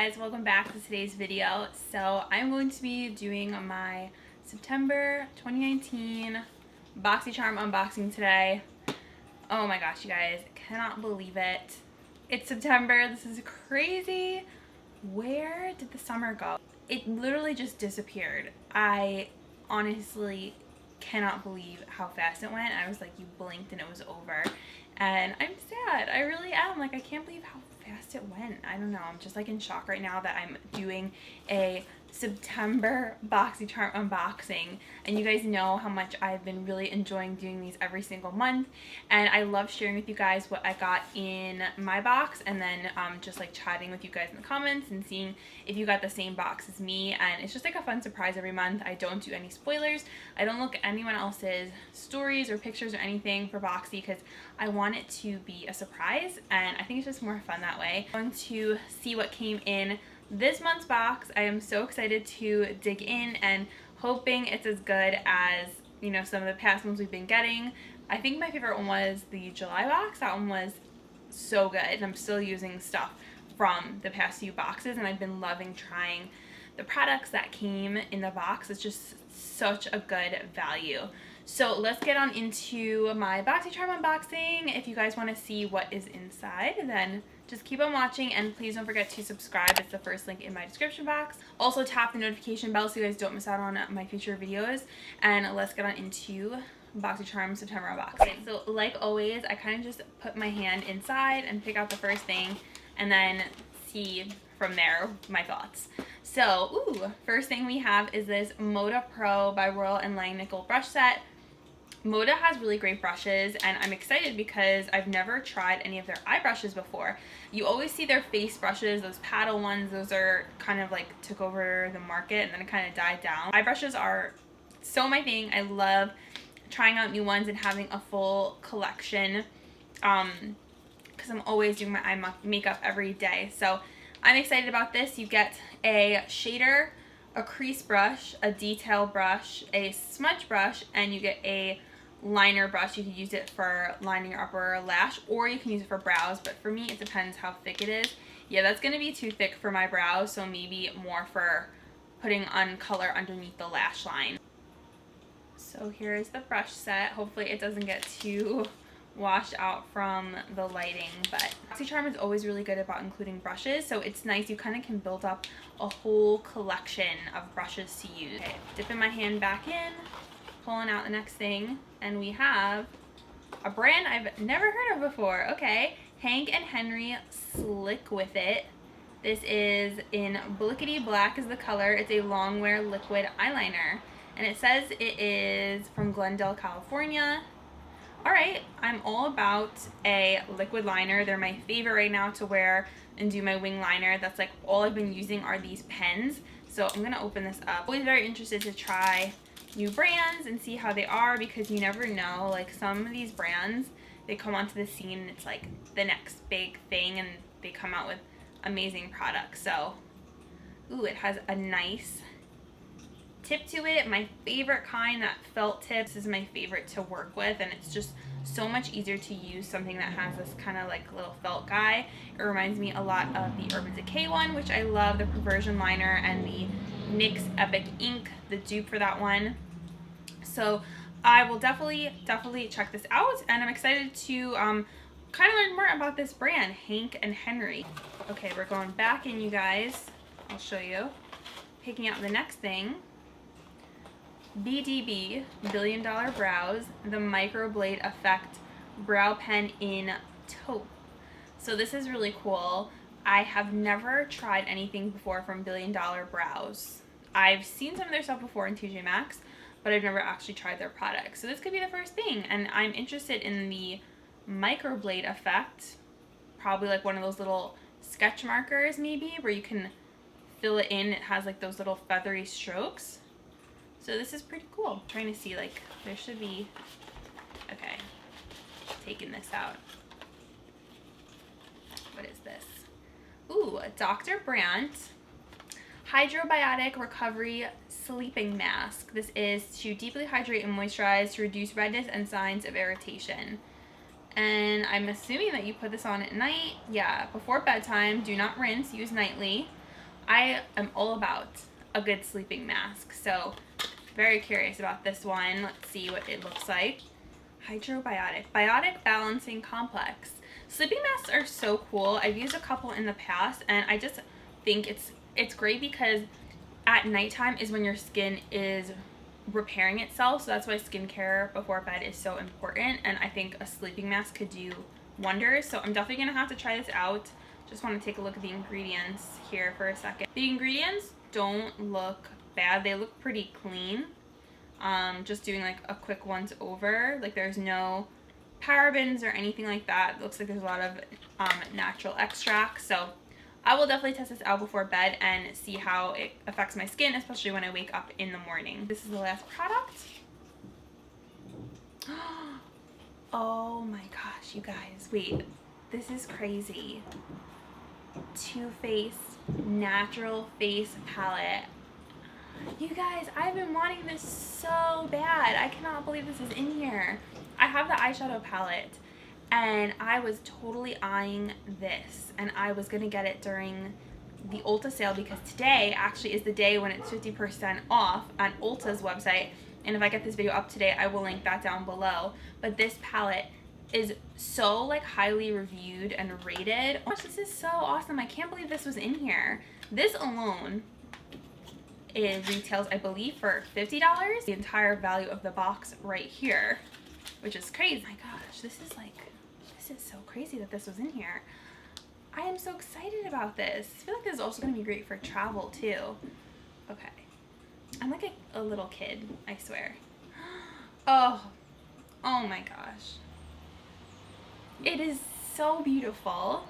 guys, welcome back to today's video. So I'm going to be doing my September 2019 Boxycharm unboxing today. Oh my gosh, you guys, cannot believe it. It's September, this is crazy. Where did the summer go? It literally just disappeared. I honestly cannot believe how fast it went. I was like, you blinked and it was over. And I'm sad, I really am. Like, I can't believe how fast it went. I don't know, I'm just like in shock right now that I'm doing a September Boxycharm unboxing, and you guys know how much I've been really enjoying doing these every single month, and I love sharing with you guys what I got in my box, and then just like chatting with you guys in the comments and seeing if you got the same box as me. And it's just like a fun surprise every month. I don't do any spoilers, I don't look at anyone else's stories or pictures or anything for Boxy because I want it to be a surprise, and I think it's just more fun that way. I'm going to see what came in this month's box. I am so excited to dig in and hoping it's as good as, you know, some of the past ones we've been getting. I think my favorite one was the July box. That one was so good, and I'm still using stuff from the past few boxes, and I've been loving trying the products that came in the box. It's just such a good value. So let's get on into my Boxycharm unboxing. If you guys want to see what is inside, then just keep on watching, and please don't forget to subscribe. It's the first link in my description box. Also tap the notification bell so you guys don't miss out on my future videos. And let's get on into Boxycharm September unboxing. Okay, so like always, I kind of just put my hand inside and pick out the first thing and then see from there my thoughts. So, first thing we have is this Moda Pro by Royal & Langnickel brush set. Moda has really great brushes, and I'm excited because I've never tried any of their eye brushes before. You always see their face brushes, those paddle ones. Those are kind of like took over the market and then it kind of died down. Eye brushes are so my thing. I love trying out new ones and having a full collection because I'm always doing my eye makeup every day. So I'm excited about this. You get a shader, a crease brush, a detail brush, a smudge brush, and you get a liner brush. You can use it for lining your upper lash, or you can use it for brows, but for me it depends how thick it is. Yeah, that's gonna be too thick for my brows, so maybe more for putting on color underneath the lash line. So here is the brush set. Hopefully it doesn't get too washed out from the lighting, but Boxycharm is always really good about including brushes, so it's nice. You kind of can build up a whole collection of brushes to use. Okay, dipping my hand back in, pulling out the next thing, and we have a brand I've never heard of before. Okay, Hank and Henry Slick With It. This is in Blickety Black is the color. It's a long wear liquid eyeliner, and it says it is from Glendale, California. Alright, I'm all about a liquid liner. They're my favorite right now to wear and do my wing liner. That's like all I've been using are these pens. So I'm going to open this up. Always very interested to try new brands and see how they are, because you never know. Like, some of these brands, they come onto the scene and it's like the next big thing, and they come out with amazing products. So, it has a nice tip to it. My favorite kind, that felt tip, this is my favorite to work with, and it's just so much easier to use something that has this kind of like little felt guy. It reminds me a lot of the Urban Decay one, which I love, the Perversion liner, and the NYX Epic Ink, the dupe for that one. So I will definitely check this out, and I'm excited to kind of learn more about this brand, Hank and Henry. Okay, we're going back in, you guys. I'll show you. Picking out the next thing. BDB, Billion Dollar Brows, the Microblade Effect Brow Pen in Taupe. So this is really cool. I have never tried anything before from Billion Dollar Brows. I've seen some of their stuff before in TJ Maxx, but I've never actually tried their products. So this could be the first thing, and I'm interested in the Microblade Effect. Probably like one of those little sketch markers maybe, where you can fill it in. It has like those little feathery strokes. So this is pretty cool. I'm trying to see, like, there should be, okay, taking this out. What is this? Dr. Brandt Hydrobiotic Recovery Sleeping Mask. This is to deeply hydrate and moisturize to reduce redness and signs of irritation. And I'm assuming that you put this on at night. Yeah, before bedtime. Do not rinse. Use nightly. I am all about a good sleeping mask, so very curious about this one. Let's see what it looks like. Hydrobiotic Balancing Complex. Sleeping masks are so cool. I've used a couple in the past, and I just think it's great because at nighttime is when your skin is repairing itself, so that's why skincare before bed is so important, and I think a sleeping mask could do wonders. So I'm definitely gonna have to try this out. Just want to take a look at the ingredients here for a second. The ingredients don't look bad. They look pretty clean. Just doing like a quick once over. Like there's no parabens or anything like that. It looks like there's a lot of natural extracts. So I will definitely test this out before bed and see how it affects my skin, especially when I wake up in the morning. This is the last product. Oh my gosh, you guys. Wait, this is crazy. Too Faced Natural Face Palette. You guys, I've been wanting this so bad. I cannot believe this is in here. I have the eyeshadow palette, and I was totally eyeing this, and I was gonna get it during the Ulta sale because today actually is the day when it's 50% off on Ulta's website, and if I get this video up today, I will link that down below. But this palette is so like highly reviewed and rated. Oh, this is so awesome. I can't believe this was in here. This alone retails, I believe, for $50. The entire value of the box right here, which is crazy. Oh my gosh, this is so crazy that this was in here. I am so excited about this. I feel like this is also gonna be great for travel too. Okay. I'm like a little kid, I swear. Oh my gosh. It is so beautiful.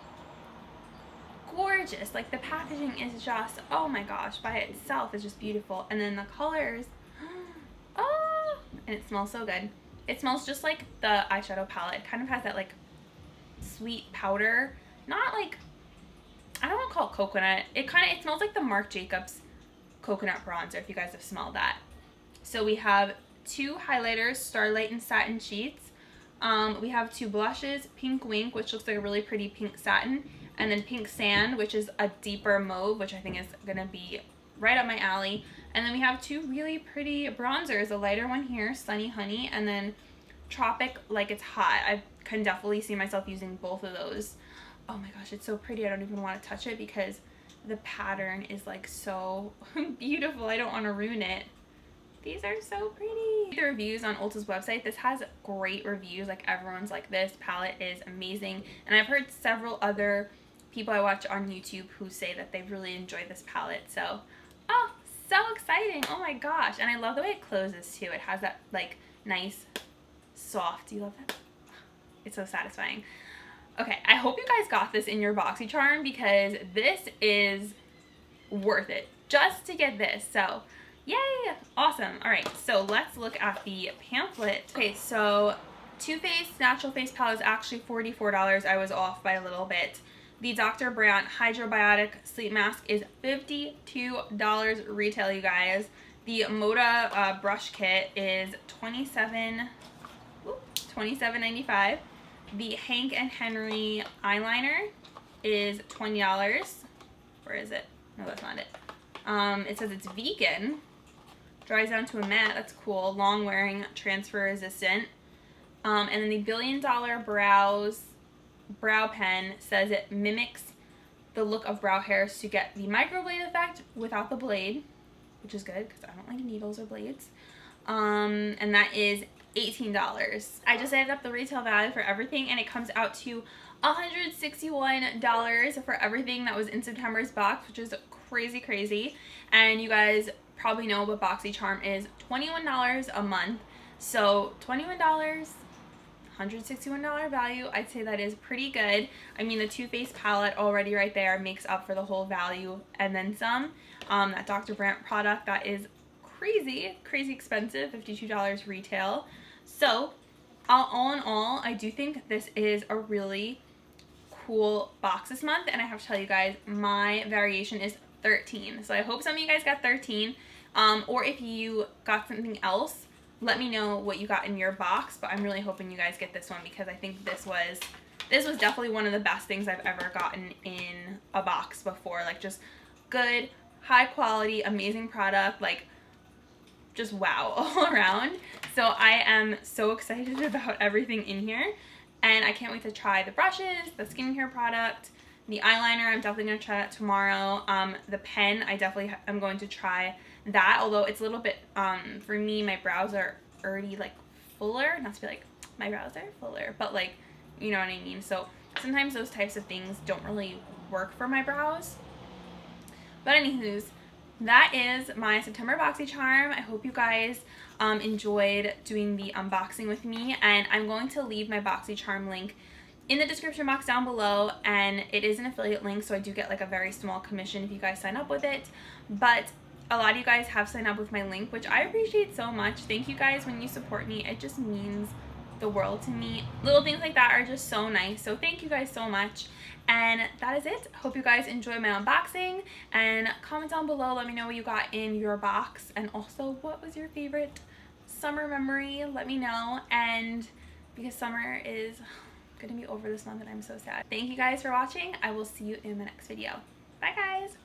Gorgeous. Like the packaging is just, oh my gosh, by itself is just beautiful. And then the colors, oh, and it smells so good. It smells just like the eyeshadow palette. It kind of has that like sweet powder, not like, I don't want to call it coconut. It smells like the Marc Jacobs coconut bronzer, if you guys have smelled that. So we have 2 highlighters, Starlight and Satin Sheets. We have 2 blushes, Pink Wink, which looks like a really pretty pink satin, and then Pink Sand, which is a deeper mauve, which I think is gonna be right up my alley. And then we have 2 really pretty bronzers, a lighter one here, Sunny Honey, and then Tropic Like It's Hot. I can definitely see myself using both of those. Oh my gosh, it's so pretty. I don't even want to touch it because the pattern is like so beautiful. I don't want to ruin it. These are so pretty. The reviews on Ulta's website, this has great reviews. Like everyone's like, this palette is amazing. And I've heard several other people I watch on YouTube who say that they really enjoy this palette. So, oh, so exciting. Oh my gosh. And I love the way it closes too. It has that like nice soft, do you love that? It's so satisfying. Okay, I hope you guys got this in your Boxycharm because this is worth it just to get this. So yay, awesome. All right, so let's look at the pamphlet. Okay, so Too Faced Natural Face Palette is actually $44. I was off by a little bit. The Dr. Brandt Hydrobiotic Sleep Mask is $52 retail, you guys. The Moda brush kit is $27.95. The Hank and Henry eyeliner is $20. Where is it? No, that's not it. It says it's vegan. Dries down to a matte. That's cool. Long wearing, transfer resistant. And then the $1 Billion brow pen says it mimics the look of brow hairs to get the microblade effect without the blade, which is good because I don't like needles or blades. And that is $18. I just added up the retail value for everything and it comes out to $161 for everything that was in September's box, which is crazy. And you guys probably know, but Boxycharm is $21 a month. So $21, $161 value. I'd say that is pretty good. I mean, the Too Faced palette already right there makes up for the whole value and then some. That Dr. Brandt product, that is crazy expensive, $52 retail. So all in all, I do think this is a really cool box this month, and I have to tell you guys, my variation is 13. So I hope some of you guys got 13, or if you got something else, let me know what you got in your box. But I'm really hoping you guys get this one because I think this was definitely one of the best things I've ever gotten in a box before. Like just good, high quality, amazing product, like just wow all around. So I am so excited about everything in here, and I can't wait to try the brushes, the skincare product, the eyeliner. I'm definitely going to try that tomorrow. The pen, I definitely am going to try that, although it's a little bit, for me, my brows are already like fuller, not to be like, my brows are fuller, but like, you know what I mean. So sometimes those types of things don't really work for my brows. But anywho's, that is my September Boxycharm. I hope you guys enjoyed doing the unboxing with me, and I'm going to leave my Boxycharm link in the description box down below, and it is an affiliate link, so I do get like a very small commission if you guys sign up with it. But a lot of you guys have signed up with my link, which I appreciate so much. Thank you guys when you support me. It just means the world to me. Little things like that are just so nice, so thank you guys so much. And that is it. Hope you guys enjoy my unboxing, and comment down below, let me know what you got in your box, and also what was your favorite summer memory. Let me know. And because summer is gonna be over this month and I'm so sad. Thank you guys for watching. I will see you in the next video. Bye guys.